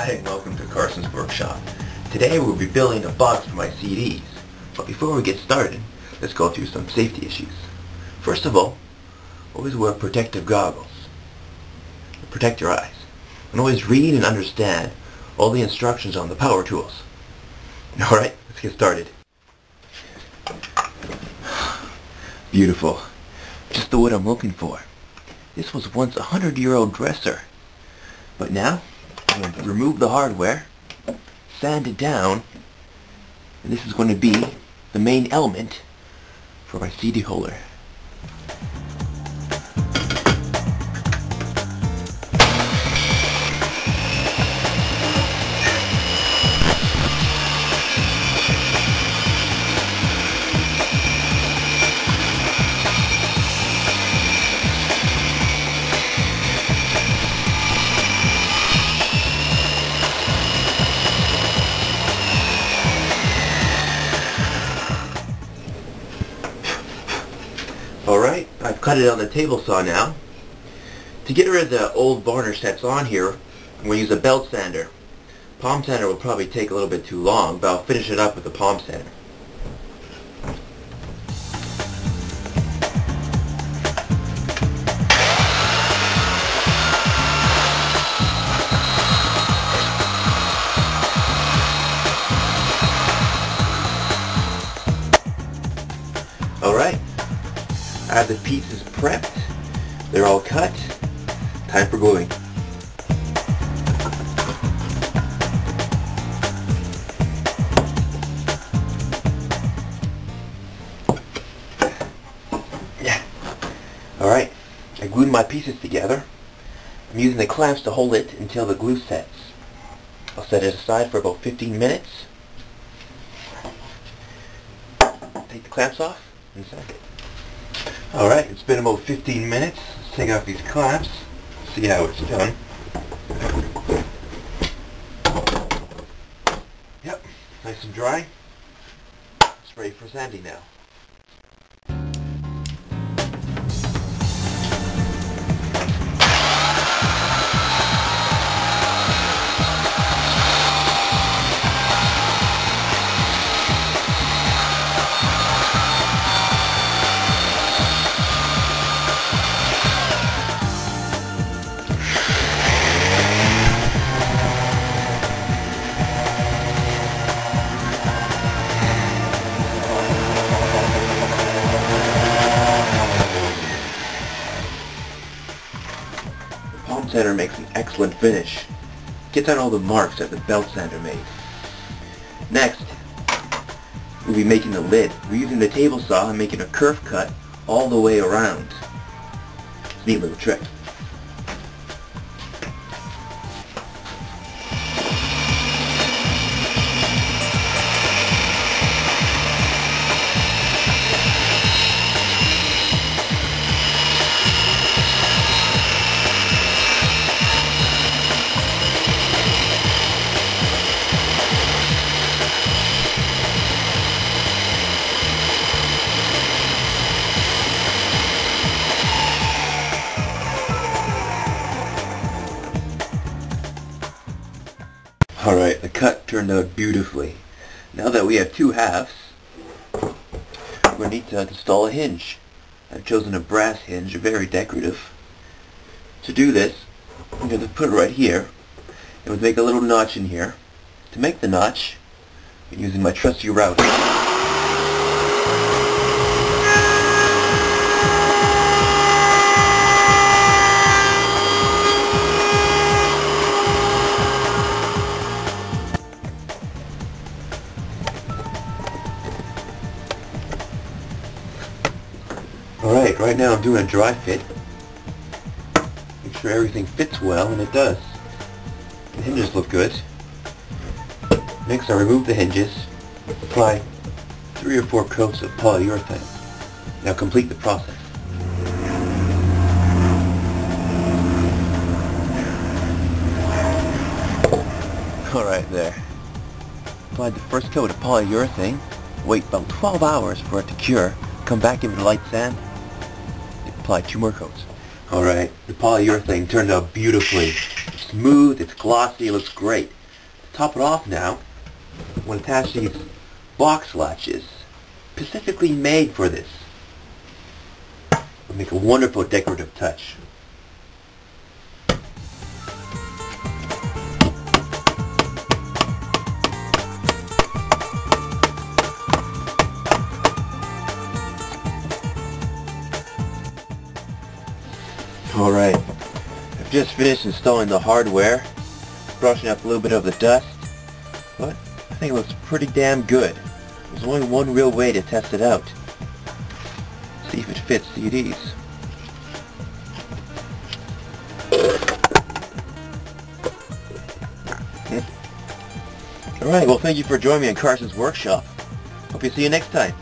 Hi and welcome to Carson's workshop. Today we'll be building a box for my CDs. But before we get started, let's go through some safety issues. First of all, always wear protective goggles. Protect your eyes. And always read and understand all the instructions on the power tools. Alright, let's get started. Beautiful. Just the wood I'm looking for. This was once a 100-year-old dresser. But now, I'm going to remove the hardware, sand it down, and this is going to be the main element for my CD holder. Alright, I've cut it on the table saw now. To get rid of the old varnish that's on here, I'm going to use a belt sander. Palm sander will probably take a little bit too long, but I'll finish it up with the palm sander. Alright. I have the pieces prepped. They're all cut. Time for gluing. Yeah. Alright. I glued my pieces together. I'm using the clamps to hold it until the glue sets. I'll set it aside for about 15 minutes. Take the clamps off and set it. Alright, it's been about 15 minutes. Let's take off these clamps, see how it's done. Yep, nice and dry. It's ready for sanding now. Palm sander makes an excellent finish. Gets out all the marks that the belt sander made. Next, we'll be making the lid. We're using the table saw and making a curve cut all the way around. It's a neat little trick. Alright, the cut turned out beautifully. Now that we have two halves, we're going to need to install a hinge. I've chosen a brass hinge, very decorative. To do this, I'm going to put it right here, and we'll make a little notch in here. To make the notch, I'm using my trusty router. Alright, right now I'm doing a dry fit. Make sure everything fits well, and it does. The hinges look good. Next I remove the hinges, apply 3 or 4 coats of polyurethane. Now complete the process. Alright, there. Applied the first coat of polyurethane, wait about 12 hours for it to cure, come back, give it a light sand, apply 2 more coats. Alright, the polyurethane turned out beautifully. It's smooth, it's glossy, it looks great. To top it off now, I'm going to attach these box latches, specifically made for this. It'll make a wonderful decorative touch. Alright, I've just finished installing the hardware, brushing up a little bit of the dust, but I think it looks pretty damn good. There's only one real way to test it out. See if it fits CDs. Alright, well thank you for joining me in Carson's workshop. Hope you see you next time.